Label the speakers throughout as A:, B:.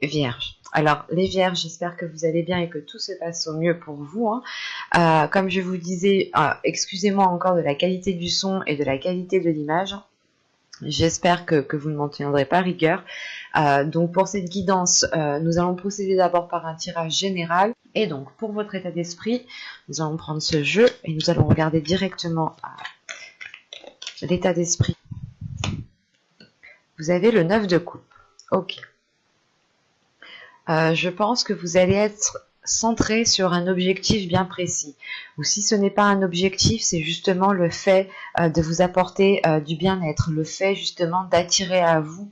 A: Vierge. Alors, les Vierges, j'espère que vous allez bien et que tout se passe au mieux pour vous, hein. Comme je vous disais, excusez-moi encore de la qualité du son et de la qualité de l'image. J'espère que vous ne m'en tiendrez pas rigueur. Donc, pour cette guidance, nous allons procéder d'abord par un tirage général. Et donc, pour votre état d'esprit, nous allons prendre ce jeu et nous allons regarder directement l'état d'esprit. Vous avez le 9 de coupe. Ok. Je pense que vous allez être centré sur un objectif bien précis. Ou si ce n'est pas un objectif, c'est justement le fait de vous apporter du bien-être, le fait justement d'attirer à vous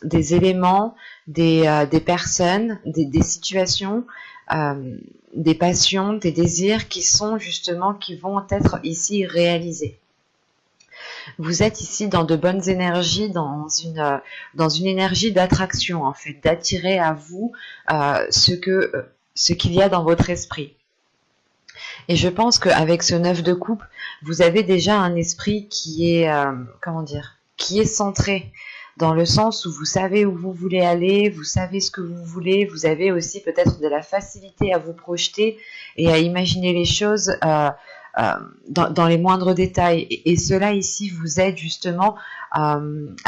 A: des éléments, des personnes, des situations, des passions, des désirs qui sont justement, qui vont être ici réalisés. Vous êtes ici dans de bonnes énergies, dans une énergie d'attraction, en fait, d'attirer à vous ce qu'il y a dans votre esprit. Et je pense qu'avec ce 9 de coupe, vous avez déjà un esprit qui est, qui est centré, dans le sens où vous savez où vous voulez aller, vous savez ce que vous voulez, vous avez aussi peut-être de la facilité à vous projeter et à imaginer les choses dans les moindres détails. Et cela ici vous aide justement à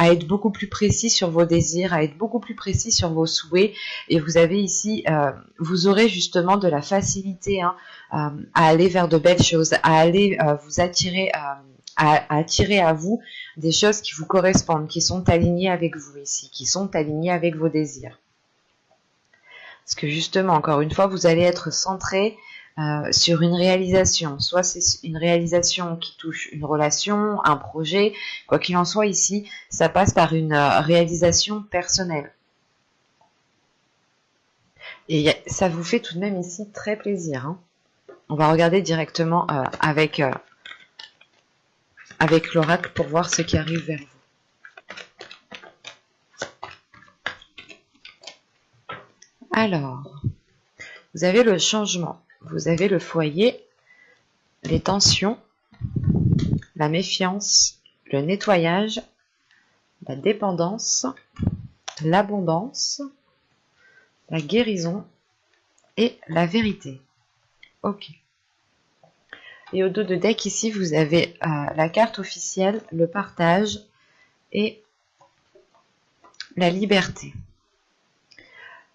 A: être beaucoup plus précis sur vos désirs, à être beaucoup plus précis sur vos souhaits. Et vous avez ici, vous aurez justement de la facilité à aller vers de belles choses, à aller vous attirer, à attirer à vous des choses qui vous correspondent, qui sont alignées avec vous ici, qui sont alignées avec vos désirs. Parce que justement, encore une fois, vous allez être centré sur une réalisation. Soit c'est une réalisation qui touche une relation, un projet, quoi qu'il en soit ici, ça passe par une réalisation personnelle. Et ça vous fait tout de même ici très plaisir, hein. On va regarder directement avec l'oracle pour voir ce qui arrive vers vous. Alors, vous avez le changement, vous avez le foyer, les tensions, la méfiance, le nettoyage, la dépendance, l'abondance, la guérison et la vérité. Ok. Et au dos de deck ici, vous avez la carte officielle, le partage et la liberté.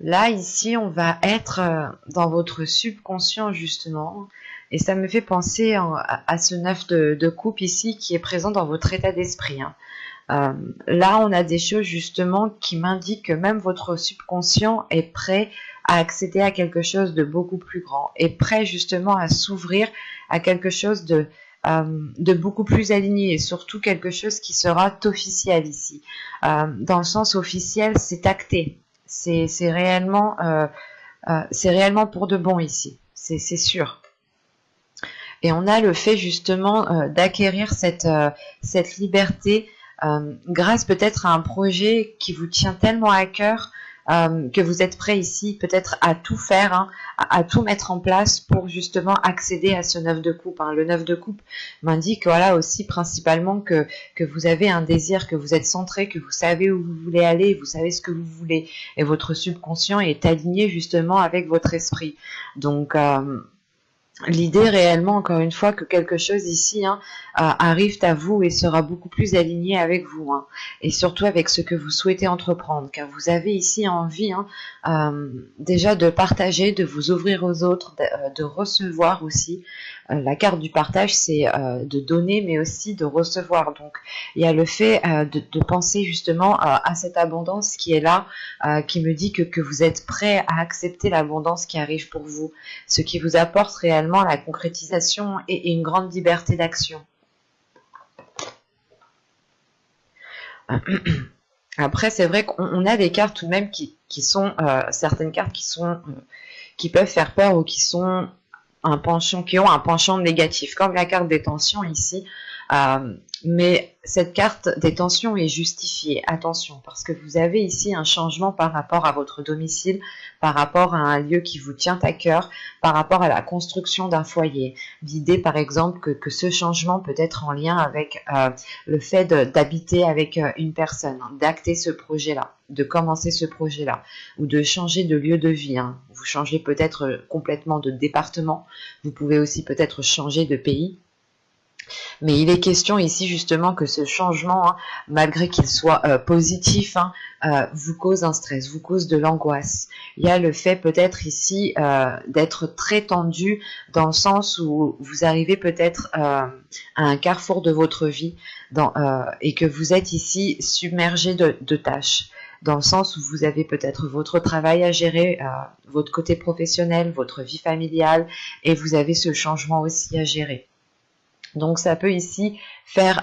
A: Là, ici, on va être dans votre subconscient, justement. Et ça me fait penser à ce 9 de coupe ici qui est présent dans votre état d'esprit, hein. Là, on a des choses, justement, qui m'indiquent que même votre subconscient est prêt à accéder à quelque chose de beaucoup plus grand, est prêt, justement, à s'ouvrir à quelque chose de beaucoup plus aligné et surtout quelque chose qui sera officiel ici. Dans le sens officiel, c'est acté. C'est réellement pour de bon ici, c'est sûr. Et on a le fait justement d'acquérir cette liberté grâce peut-être à un projet qui vous tient tellement à cœur que vous êtes prêt ici peut-être à tout faire, hein, à tout mettre en place pour justement accéder à ce 9 de coupe, hein. Le 9 de coupe m'indique voilà aussi principalement que vous avez un désir, que vous êtes centré, que vous savez où vous voulez aller, vous savez ce que vous voulez et votre subconscient est aligné justement avec votre esprit. Donc l'idée réellement, encore une fois, que quelque chose ici arrive à vous et sera beaucoup plus aligné avec vous, hein, et surtout avec ce que vous souhaitez entreprendre, car vous avez ici envie déjà de partager, de vous ouvrir aux autres, de recevoir aussi. La carte du partage, c'est de donner, mais aussi de recevoir. Donc, il y a le fait de penser justement à cette abondance qui est là, qui me dit que vous êtes prêt à accepter l'abondance qui arrive pour vous, ce qui vous apporte réellement la concrétisation et une grande liberté d'action. Après, c'est vrai qu'on a des cartes tout de même qui sont certaines cartes qui peuvent faire peur ou qui ont un penchant négatif, comme la carte des tensions ici. Mais cette carte des tensions est justifiée, attention, parce que vous avez ici un changement par rapport à votre domicile, par rapport à un lieu qui vous tient à cœur, par rapport à la construction d'un foyer. L'idée, par exemple, que ce changement peut être en lien avec le fait d'habiter avec une personne, d'acter ce projet-là, de commencer ce projet-là, ou de changer de lieu de vie. Vous changez peut-être complètement de département, vous pouvez aussi peut-être changer de pays. Mais il est question ici justement que ce changement, malgré qu'il soit positif, vous cause un stress, vous cause de l'angoisse. Il y a le fait peut-être ici d'être très tendu dans le sens où vous arrivez peut-être à un carrefour de votre vie et que vous êtes ici submergé de tâches. Dans le sens où vous avez peut-être votre travail à gérer, votre côté professionnel, votre vie familiale, et vous avez ce changement aussi à gérer. Donc ça peut ici faire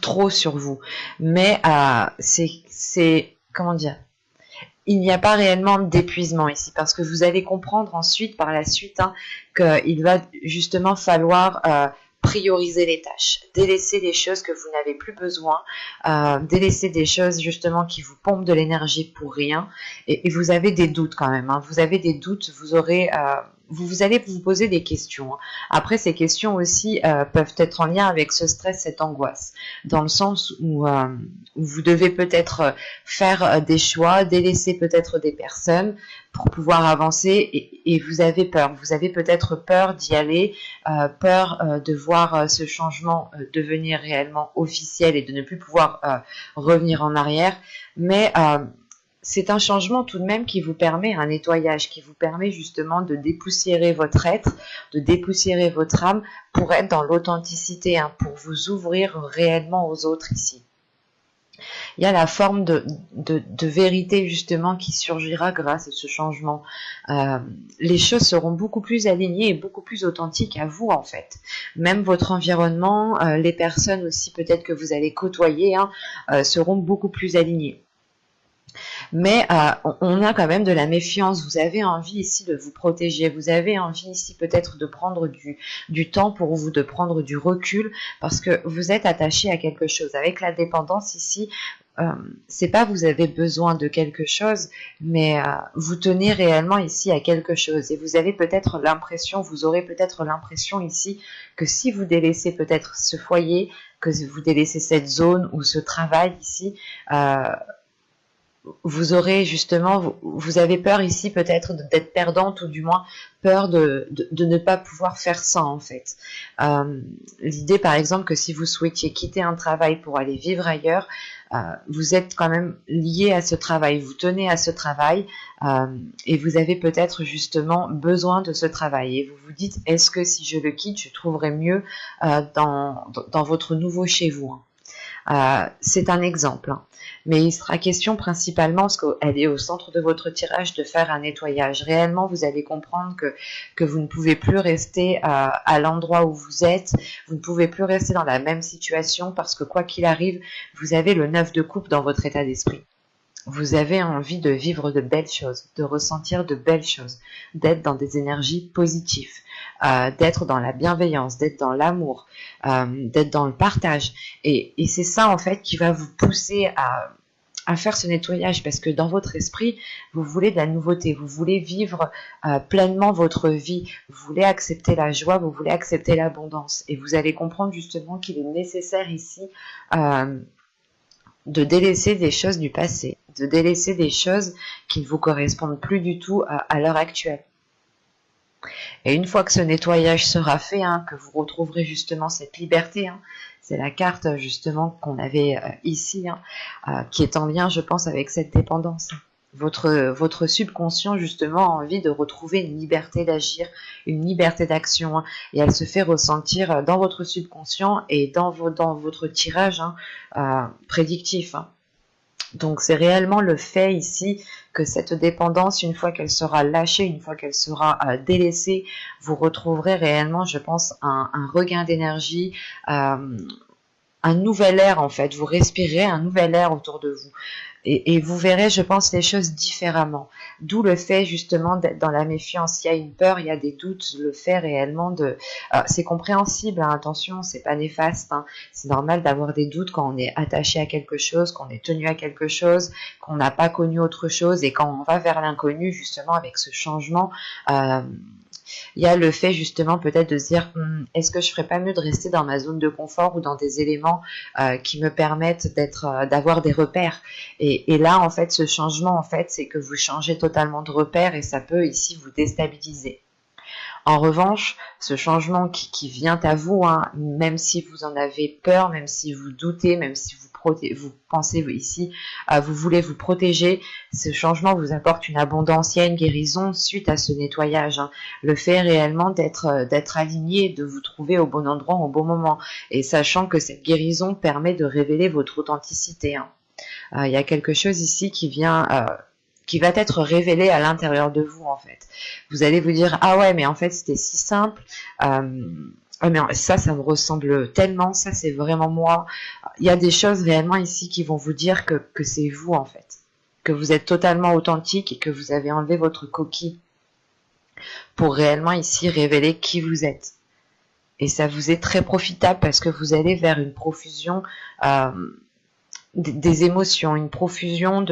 A: trop sur vous, mais c'est comment dire, il n'y a pas réellement d'épuisement ici, parce que vous allez comprendre ensuite, par la suite, qu'il va justement falloir prioriser les tâches, délaisser des choses que vous n'avez plus besoin, délaisser des choses justement qui vous pompent de l'énergie pour rien, et vous avez des doutes quand même, vous avez des doutes, vous aurez vous allez vous poser des questions. Après, ces questions aussi peuvent être en lien avec ce stress, cette angoisse, dans le sens où vous devez peut-être faire des choix, délaisser peut-être des personnes pour pouvoir avancer, et vous avez peur. Vous avez peut-être peur d'y aller, peur de voir ce changement devenir réellement officiel et de ne plus pouvoir revenir en arrière. Mais c'est un changement tout de même qui vous permet un nettoyage, qui vous permet justement de dépoussiérer votre être, de dépoussiérer votre âme pour être dans l'authenticité, pour vous ouvrir réellement aux autres ici. Il y a la forme de vérité justement qui surgira grâce à ce changement. Les choses seront beaucoup plus alignées et beaucoup plus authentiques à vous en fait. Même votre environnement, les personnes aussi peut-être que vous allez côtoyer seront beaucoup plus alignées. Mais on a quand même de la méfiance. Vous avez envie ici de vous protéger. Vous avez envie ici peut-être de prendre du temps pour vous, de prendre du recul, parce que vous êtes attaché à quelque chose. Avec la dépendance ici, c'est pas vous avez besoin de quelque chose, mais vous tenez réellement ici à quelque chose. Et vous avez peut-être l'impression, vous aurez peut-être l'impression ici que si vous délaissez peut-être ce foyer, que vous délaissez cette zone ou ce travail ici, vous aurez justement, vous avez peur ici peut-être d'être perdante, ou du moins peur de ne pas pouvoir faire ça en fait. L'idée par exemple que si vous souhaitiez quitter un travail pour aller vivre ailleurs, vous êtes quand même lié à ce travail, vous tenez à ce travail, et vous avez peut-être justement besoin de ce travail, et vous vous dites, est-ce que si je le quitte, je trouverai mieux dans votre nouveau chez vous. C'est un exemple, mais il sera question principalement, parce qu'elle est au centre de votre tirage, de faire un nettoyage. Réellement, vous allez comprendre que vous ne pouvez plus rester à l'endroit où vous êtes, vous ne pouvez plus rester dans la même situation, parce que quoi qu'il arrive, vous avez le 9 de coupe dans votre état d'esprit. Vous avez envie de vivre de belles choses, de ressentir de belles choses, d'être dans des énergies positives, d'être dans la bienveillance, d'être dans l'amour, d'être dans le partage. Et c'est ça en fait qui va vous pousser à faire ce nettoyage, parce que dans votre esprit, vous voulez de la nouveauté, vous voulez vivre pleinement votre vie, vous voulez accepter la joie, vous voulez accepter l'abondance. Et vous allez comprendre justement qu'il est nécessaire ici de délaisser des choses du passé, de délaisser des choses qui ne vous correspondent plus du tout à l'heure actuelle. Et une fois que ce nettoyage sera fait, que vous retrouverez justement cette liberté, c'est la carte justement qu'on avait ici, qui est en lien, je pense, avec cette dépendance. Votre subconscient justement a envie de retrouver une liberté d'agir, une liberté d'action, et elle se fait ressentir dans votre subconscient et dans votre tirage prédictif. Donc c'est réellement le fait ici que cette dépendance, une fois qu'elle sera lâchée, une fois qu'elle sera délaissée, vous retrouverez réellement, je pense, un regain d'énergie, un nouvel air en fait, vous respirez un nouvel air autour de vous. Et vous verrez, je pense, les choses différemment. D'où le fait justement d'être dans la méfiance. Il y a une peur, il y a des doutes, le fait réellement de... c'est compréhensible, hein, attention, c'est pas néfaste. Hein. C'est normal d'avoir des doutes quand on est attaché à quelque chose, qu'on est tenu à quelque chose, qu'on n'a pas connu autre chose. Et quand on va vers l'inconnu, justement, avec ce changement... il y a le fait justement peut-être de se dire est-ce que je ferais pas mieux de rester dans ma zone de confort ou dans des éléments qui me permettent d'avoir des repères et là en fait ce changement en fait c'est que vous changez totalement de repères et ça peut ici vous déstabiliser. En revanche, ce changement qui vient à vous, hein, même si vous en avez peur, même si vous doutez, même si vous pensez ici, vous voulez vous protéger, ce changement vous apporte une abondance, il y a une guérison suite à ce nettoyage. Hein. Le fait réellement d'être aligné, de vous trouver au bon endroit au bon moment, et sachant que cette guérison permet de révéler votre authenticité. Hein. Il y a quelque chose ici qui vient... qui va être révélé à l'intérieur de vous en fait. Vous allez vous dire ah ouais mais en fait c'était si simple, mais ça me ressemble tellement, ça c'est vraiment moi. Il y a des choses réellement ici qui vont vous dire que c'est vous en fait, que vous êtes totalement authentique et que vous avez enlevé votre coquille pour réellement ici révéler qui vous êtes. Et ça vous est très profitable parce que vous allez vers une profusion des émotions, une profusion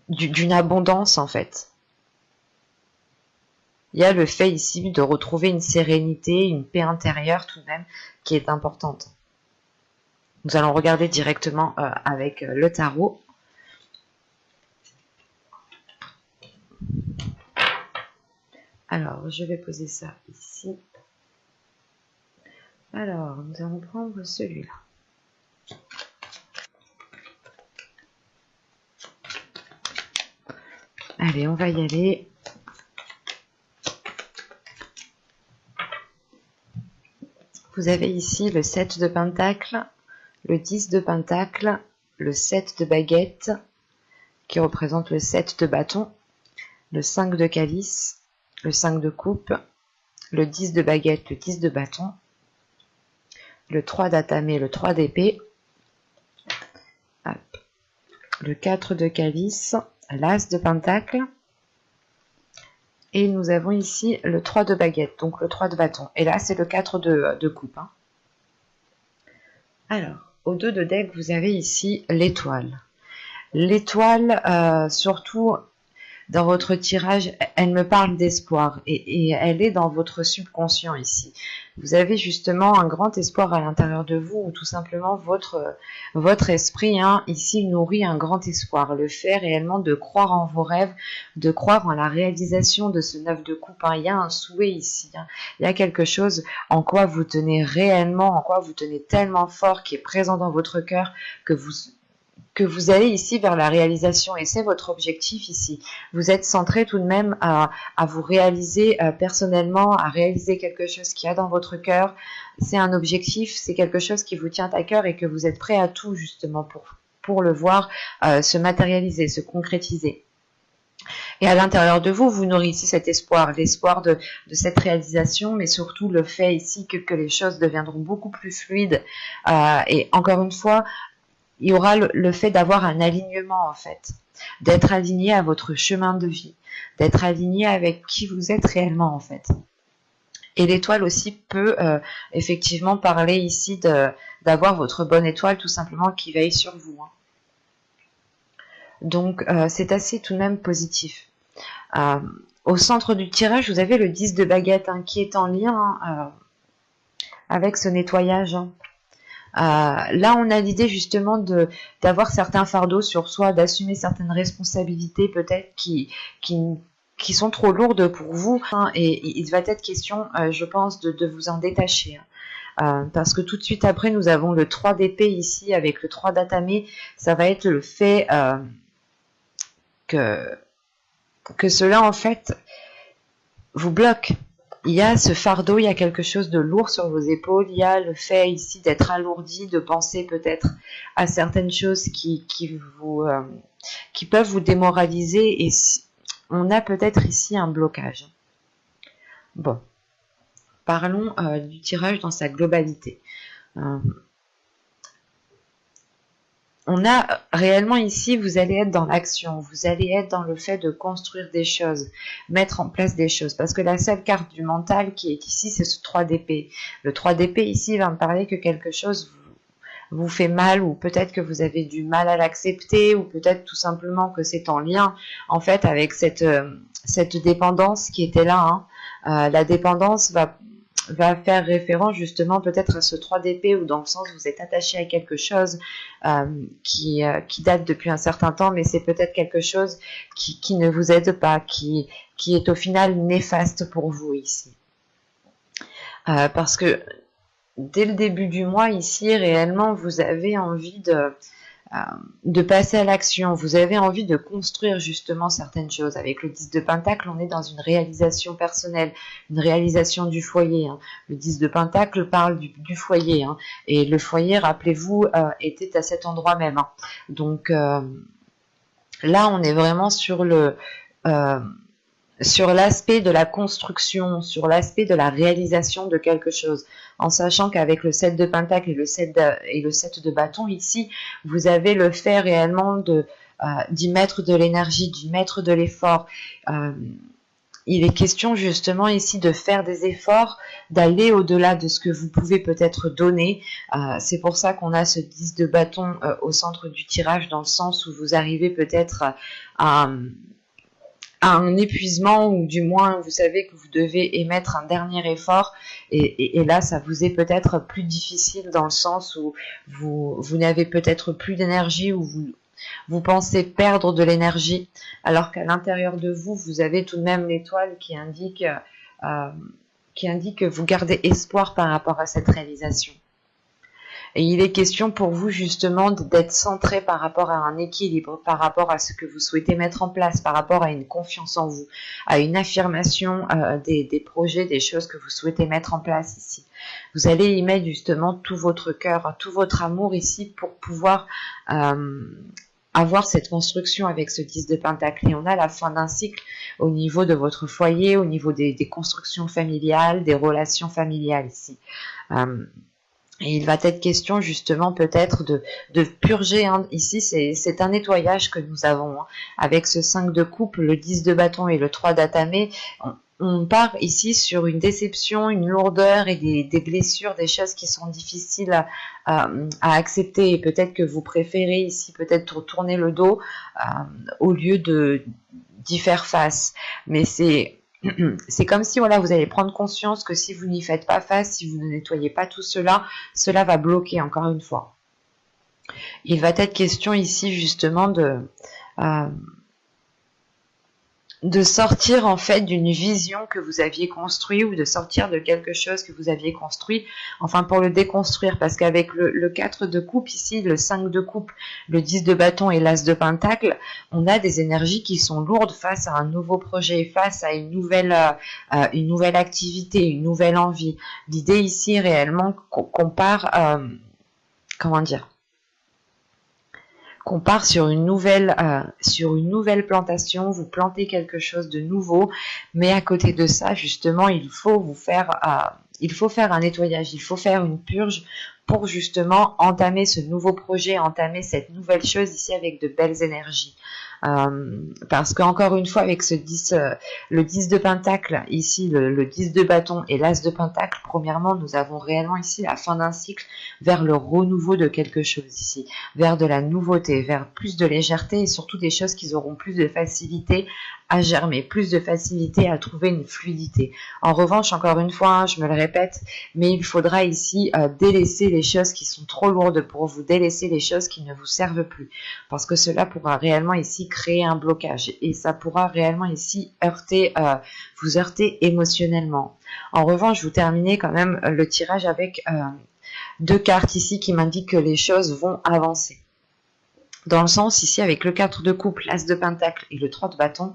A: d'une abondance en fait. Il y a le fait ici de retrouver une sérénité, une paix intérieure tout de même qui est importante. Nous allons regarder directement avec le tarot. Alors, je vais poser ça ici. Alors, nous allons prendre celui-là. Allez, on va y aller. Vous avez ici le 7 de Pentacle, le 10 de Pentacle, le 7 de Baguette, qui représente le 7 de Bâton, le 5 de Calice, le 5 de Coupe, le 10 de Baguette, le 10 de Bâton, le 3 d'Atamé, le 3 d'Épée, le 4 de Calice, l'As de Pentacle, et nous avons ici le 3 de Baguette, donc le 3 de Bâton. Et là, c'est le 4 de Coupe. Hein. Alors, au 2 de deck, vous avez ici l'étoile. L'étoile, surtout dans votre tirage, elle me parle d'espoir et elle est dans votre subconscient ici. Vous avez justement un grand espoir à l'intérieur de vous ou tout simplement votre esprit hein, ici nourrit un grand espoir. Le fait réellement de croire en vos rêves, de croire en la réalisation de ce 9 de coupe. Hein. Il y a un souhait ici. Hein. Il y a quelque chose en quoi vous tenez réellement, en quoi vous tenez tellement fort qui est présent dans votre cœur que vous allez ici vers la réalisation et c'est votre objectif ici. Vous êtes centré tout de même à vous réaliser personnellement, à réaliser quelque chose qu'il y a dans votre cœur. C'est un objectif, c'est quelque chose qui vous tient à cœur et que vous êtes prêt à tout justement pour le voir se matérialiser, se concrétiser. Et à l'intérieur de vous, vous nourrissez cet espoir, l'espoir de cette réalisation, mais surtout le fait ici que les choses deviendront beaucoup plus fluides. Et encore une fois, il y aura le fait d'avoir un alignement en fait, d'être aligné à votre chemin de vie, d'être aligné avec qui vous êtes réellement en fait. Et l'étoile aussi peut effectivement parler ici d'avoir votre bonne étoile tout simplement qui veille sur vous. Hein. Donc c'est assez tout de même positif. Au centre du tirage, vous avez le 10 de Baguette hein, qui est en lien avec ce nettoyage. Hein. Là, on a l'idée justement d'avoir certains fardeaux sur soi, d'assumer certaines responsabilités peut-être qui sont trop lourdes pour vous. Hein, et il va être question, je pense, de vous en détacher. Hein. Parce que tout de suite après, nous avons le 3 d'épée ici avec le 3 d'atamé. Ça va être le fait que cela, en fait, vous bloque. Il y a ce fardeau, il y a quelque chose de lourd sur vos épaules, il y a le fait ici d'être alourdi, de penser peut-être à certaines choses qui peuvent vous démoraliser et on a peut-être ici un blocage. Bon, parlons du tirage dans sa globalité. On a réellement ici, vous allez être dans l'action, vous allez être dans le fait de construire des choses, mettre en place des choses. Parce que la seule carte du mental qui est ici, c'est ce 3 d'épée. Le 3 d'épée ici va me parler que quelque chose vous fait mal, ou peut-être que vous avez du mal à l'accepter, ou peut-être tout simplement que c'est en lien en fait avec cette dépendance qui était là. La dépendance va faire référence justement peut-être à ce 3 d'épée, ou dans le sens où vous êtes attaché à quelque chose qui date depuis un certain temps, mais c'est peut-être quelque chose qui ne vous aide pas, qui est au final néfaste pour vous ici. Parce que dès le début du mois ici, réellement, vous avez envie de passer à l'action, vous avez envie de construire justement certaines choses. Avec le 10 de Pentacle, on est dans une réalisation personnelle, une réalisation du foyer. Le 10 de Pentacle parle du foyer, et le foyer, rappelez-vous, était à cet endroit même. Donc là, on est vraiment sur l'aspect de la construction, sur l'aspect de la réalisation de quelque chose, en sachant qu'avec le 7 de Pentacle et le 7 de bâton ici, vous avez le fait réellement d'y mettre de l'énergie, d'y mettre de l'effort. Il est question justement ici de faire des efforts, d'aller au-delà de ce que vous pouvez peut-être donner. C'est pour ça qu'on a ce 10 de bâton au centre du tirage, dans le sens où vous arrivez peut-être à un épuisement, ou du moins vous savez que vous devez émettre un dernier effort, et là ça vous est peut-être plus difficile, dans le sens où vous n'avez peut-être plus d'énergie, ou vous pensez perdre de l'énergie, alors qu'à l'intérieur de vous, vous avez tout de même l'étoile qui indique que vous gardez espoir par rapport à cette réalisation. Et il est question pour vous justement d'être centré par rapport à un équilibre, par rapport à ce que vous souhaitez mettre en place, par rapport à une confiance en vous, à une affirmation des projets, des choses que vous souhaitez mettre en place ici. Vous allez y mettre justement tout votre cœur, tout votre amour ici, pour pouvoir avoir cette construction avec ce 10 de Pentacle. Et on a la fin d'un cycle au niveau de votre foyer, au niveau des constructions familiales, des relations familiales ici. Et il va être question justement peut-être de purger. Ici, c'est un nettoyage que nous avons. Avec ce 5 de coupe, le 10 de bâton et le 3 d'atamé, on part ici sur une déception, une lourdeur et des blessures, des choses qui sont difficiles à accepter. Et peut-être que vous préférez ici peut-être tourner le dos au lieu d'y faire face. Mais c'est comme si voilà, vous allez prendre conscience que si vous n'y faites pas face, si vous ne nettoyez pas tout cela, cela va bloquer encore une fois. Il va être question ici justement de sortir en fait d'une vision que vous aviez construite, ou de sortir de quelque chose que vous aviez construit, enfin pour le déconstruire, parce qu'avec le 4 de coupe ici, le 5 de coupe, le 10 de bâton et l'as de pentacle, on a des énergies qui sont lourdes face à un nouveau projet, face à une nouvelle activité, une nouvelle envie. L'idée ici réellement qu'on part, comment dire, qu'on part sur une nouvelle plantation, vous plantez quelque chose de nouveau, mais à côté de ça, justement, il faut faire un nettoyage, il faut faire une purge pour justement entamer ce nouveau projet, entamer cette nouvelle chose ici avec de belles énergies. Parce qu'encore une fois, avec le 10 de pentacle, ici le 10 de bâton et l'as de pentacle, premièrement, nous avons réellement ici la fin d'un cycle vers le renouveau de quelque chose ici, vers de la nouveauté, vers plus de légèreté, et surtout des choses qui auront plus de facilité à germer, plus de facilité à trouver une fluidité. En revanche, encore une fois, je me le répète, mais il faudra ici délaisser les choses qui sont trop lourdes pour vous, délaisser les choses qui ne vous servent plus, parce que cela pourra réellement ici créer un blocage, et ça pourra réellement ici vous heurter émotionnellement. En revanche, vous terminez quand même le tirage avec 2 cartes ici qui m'indiquent que les choses vont avancer. Dans le sens ici, avec le 4 de coupe, l'as de pentacle et le 3 de bâton,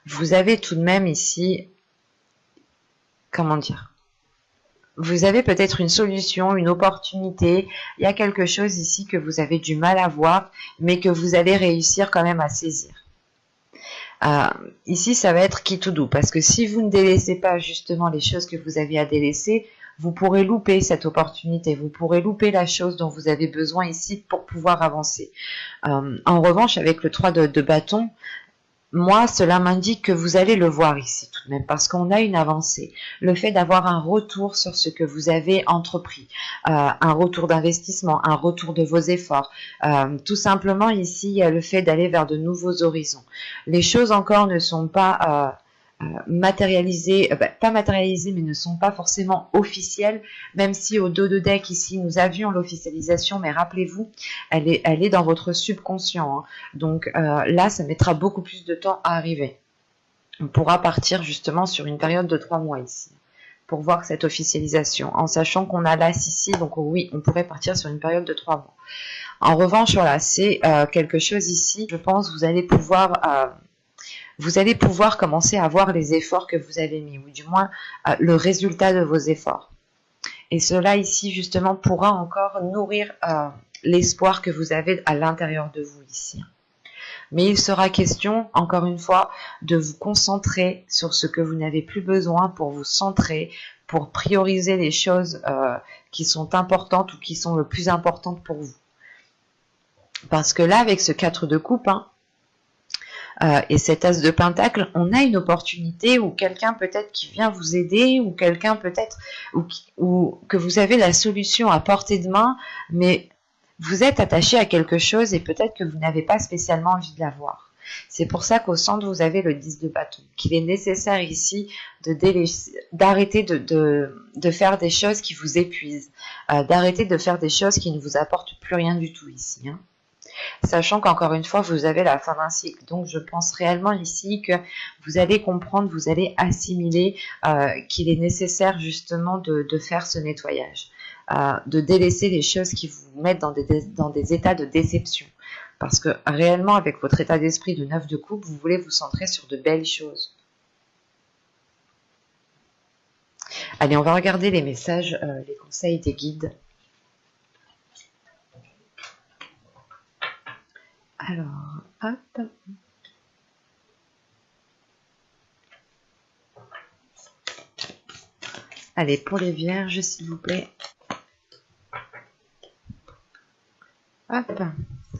A: vous avez tout de même ici, comment dire, vous avez peut-être une solution, une opportunité, il y a quelque chose ici que vous avez du mal à voir, mais que vous allez réussir quand même à saisir. Ici, ça va être qui tout doux, parce que si vous ne délaissez pas justement les choses que vous avez à délaisser, vous pourrez louper cette opportunité, vous pourrez louper la chose dont vous avez besoin ici pour pouvoir avancer. En revanche, avec le 3 de bâton, moi, cela m'indique que vous allez le voir ici tout de même, parce qu'on a une avancée. Le fait d'avoir un retour sur ce que vous avez entrepris, un retour d'investissement, un retour de vos efforts. Tout simplement ici, il y a le fait d'aller vers de nouveaux horizons. Les choses encore ne sont pas matérialisées, pas matérialisées, mais ne sont pas forcément officielles, même si au dos de deck ici, nous avions l'officialisation, mais rappelez-vous, elle est dans votre subconscient. Hein. Donc là, ça mettra beaucoup plus de temps à arriver. On pourra partir justement sur une période de 3 mois ici, pour voir cette officialisation, en sachant qu'on a l'As ici, donc oui, on pourrait partir sur une période de 3 mois. En revanche, voilà, c'est quelque chose ici, je pense, vous allez pouvoir commencer à voir les efforts que vous avez mis, ou du moins le résultat de vos efforts. Et cela ici, justement, pourra encore nourrir l'espoir que vous avez à l'intérieur de vous ici. Mais il sera question, encore une fois, de vous concentrer sur ce que vous n'avez plus besoin pour vous centrer, pour prioriser les choses qui sont importantes ou qui sont le plus importantes pour vous. Parce que là, avec ce 4 de coupe, hein, et cet as de pentacle, on a une opportunité où quelqu'un peut-être qui vient vous aider, ou quelqu'un peut-être ou que vous avez la solution à portée de main, mais vous êtes attaché à quelque chose et peut-être que vous n'avez pas spécialement envie de l'avoir. C'est pour ça qu'au centre, vous avez le 10 de bâton, qu'il est nécessaire ici d'arrêter de faire des choses qui vous épuisent, d'arrêter de faire des choses qui ne vous apportent plus rien du tout ici, hein. Sachant qu'encore une fois, vous avez la fin d'un cycle. Donc, je pense réellement ici que vous allez comprendre, vous allez assimiler qu'il est nécessaire justement de faire ce nettoyage, de délaisser les choses qui vous mettent dans des états de déception. Parce que réellement, avec votre état d'esprit de 9 de coupe, vous voulez vous centrer sur de belles choses. Allez, on va regarder les messages, les conseils des guides. Alors, hop. Allez, pour les vierges, s'il vous plaît. Hop.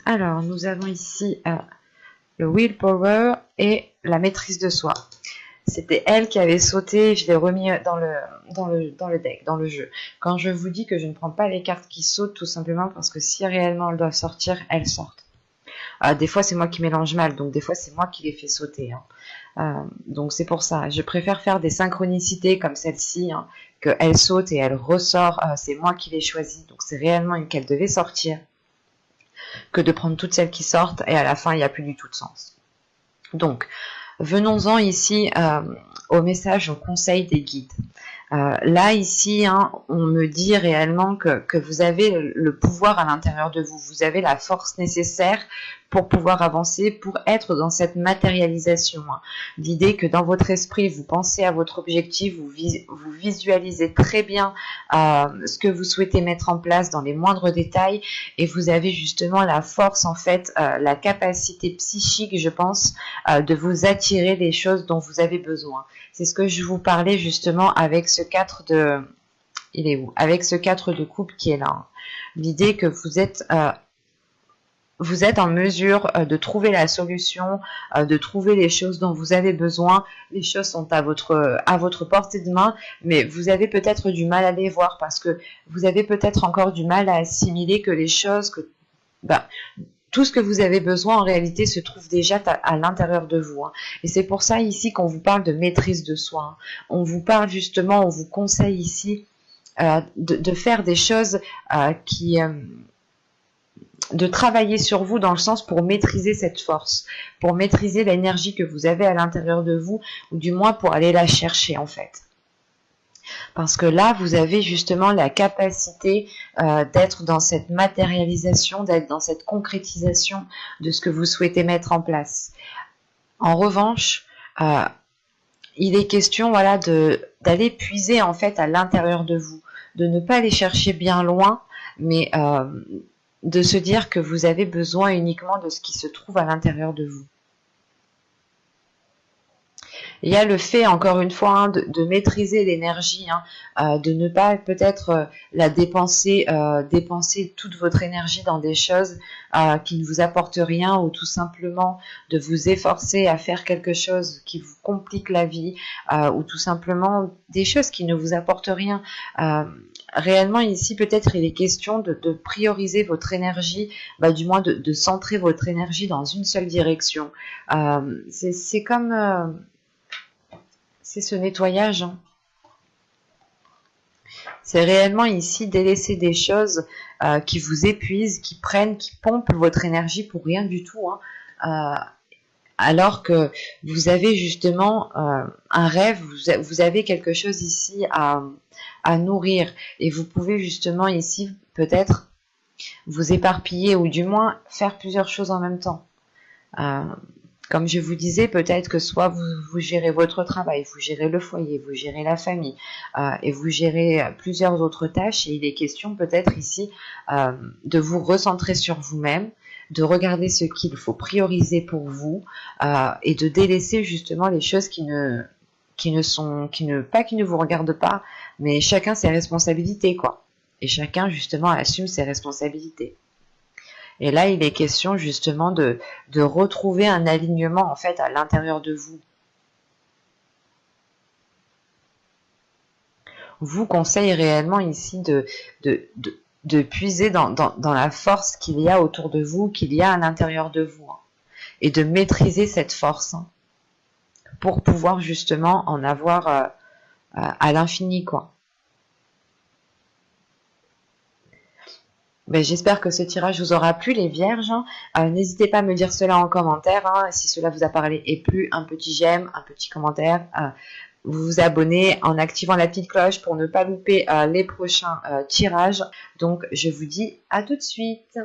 A: Alors, nous avons ici le willpower et la maîtrise de soi. C'était elle qui avait sauté, je l'ai remis dans le deck, dans le jeu. Quand je vous dis que je ne prends pas les cartes qui sautent, tout simplement parce que si réellement elles doivent sortir, elles sortent. Des fois, c'est moi qui mélange mal, donc des fois, c'est moi qui les fais sauter. Hein. Donc, c'est pour ça. Je préfère faire des synchronicités comme celle-ci, hein, qu'elle saute et elle ressort. C'est moi qui l'ai choisie, donc c'est réellement une qu'elle devait sortir, que de prendre toutes celles qui sortent et à la fin, il n'y a plus du tout de sens. Donc, venons-en ici au message, au conseil des guides. Là, ici, hein, on me dit réellement que vous avez le pouvoir à l'intérieur de vous. Vous avez la force nécessaire pour pouvoir avancer, pour être dans cette matérialisation. Hein. L'idée que dans votre esprit, vous pensez à votre objectif, vous visualisez très bien ce que vous souhaitez mettre en place dans les moindres détails, et vous avez justement la force, en fait, la capacité psychique, je pense, de vous attirer les choses dont vous avez besoin. C'est ce que je vous parlais justement avec ce 4 de... Il est où? Avec ce 4 de coupe qui est là. Hein. L'idée que vous êtes en mesure de trouver la solution, de trouver les choses dont vous avez besoin. Les choses sont à votre portée de main, mais vous avez peut-être du mal à les voir parce que vous avez peut-être encore du mal à assimiler que les choses... tout ce que vous avez besoin en réalité se trouve déjà à l'intérieur de vous. Hein. Et c'est pour ça ici qu'on vous parle de maîtrise de soi. Hein. On vous parle justement, on vous conseille ici de faire des choses de travailler sur vous dans le sens pour maîtriser cette force, pour maîtriser l'énergie que vous avez à l'intérieur de vous, ou du moins pour aller la chercher en fait. Parce que là, vous avez justement la capacité d'être dans cette matérialisation, d'être dans cette concrétisation de ce que vous souhaitez mettre en place. En revanche, il est question voilà, d'aller puiser en fait à l'intérieur de vous, de ne pas aller chercher bien loin, mais de se dire que vous avez besoin uniquement de ce qui se trouve à l'intérieur de vous. Il y a le fait, encore une fois, hein, de maîtriser l'énergie, hein, de ne pas peut-être la dépenser, dépenser toute votre énergie dans des choses qui ne vous apportent rien, ou tout simplement de vous efforcer à faire quelque chose qui vous complique la vie, ou tout simplement des choses qui ne vous apportent rien. Réellement ici, peut-être il est question de prioriser votre énergie, du moins de centrer votre énergie dans une seule direction. C'est comme... c'est ce nettoyage, hein. C'est réellement ici délaisser des choses qui vous épuisent, qui pompent votre énergie pour rien du tout, hein. Alors que vous avez justement un rêve, vous avez quelque chose ici à nourrir, et vous pouvez justement ici peut-être vous éparpiller, ou du moins faire plusieurs choses en même temps. Comme je vous disais, peut-être que soit vous gérez votre travail, vous gérez le foyer, vous gérez la famille, et vous gérez plusieurs autres tâches, et il est question peut-être ici de vous recentrer sur vous-même, de regarder ce qu'il faut prioriser pour vous, et de délaisser justement les choses qui ne vous regardent pas, mais chacun ses responsabilités, quoi. Et chacun justement assume ses responsabilités. Et là, il est question justement de retrouver un alignement en fait à l'intérieur de vous. Vous conseille réellement ici de puiser dans la force qu'il y a autour de vous, qu'il y a à l'intérieur de vous, hein, et de maîtriser cette force, hein, pour pouvoir justement en avoir à l'infini, quoi. J'espère que ce tirage vous aura plu, les vierges. N'hésitez pas à me dire cela en commentaire, hein, si cela vous a parlé et plu. Un petit j'aime, un petit commentaire. Vous vous abonnez en activant la petite cloche pour ne pas louper les prochains tirages. Donc je vous dis à tout de suite.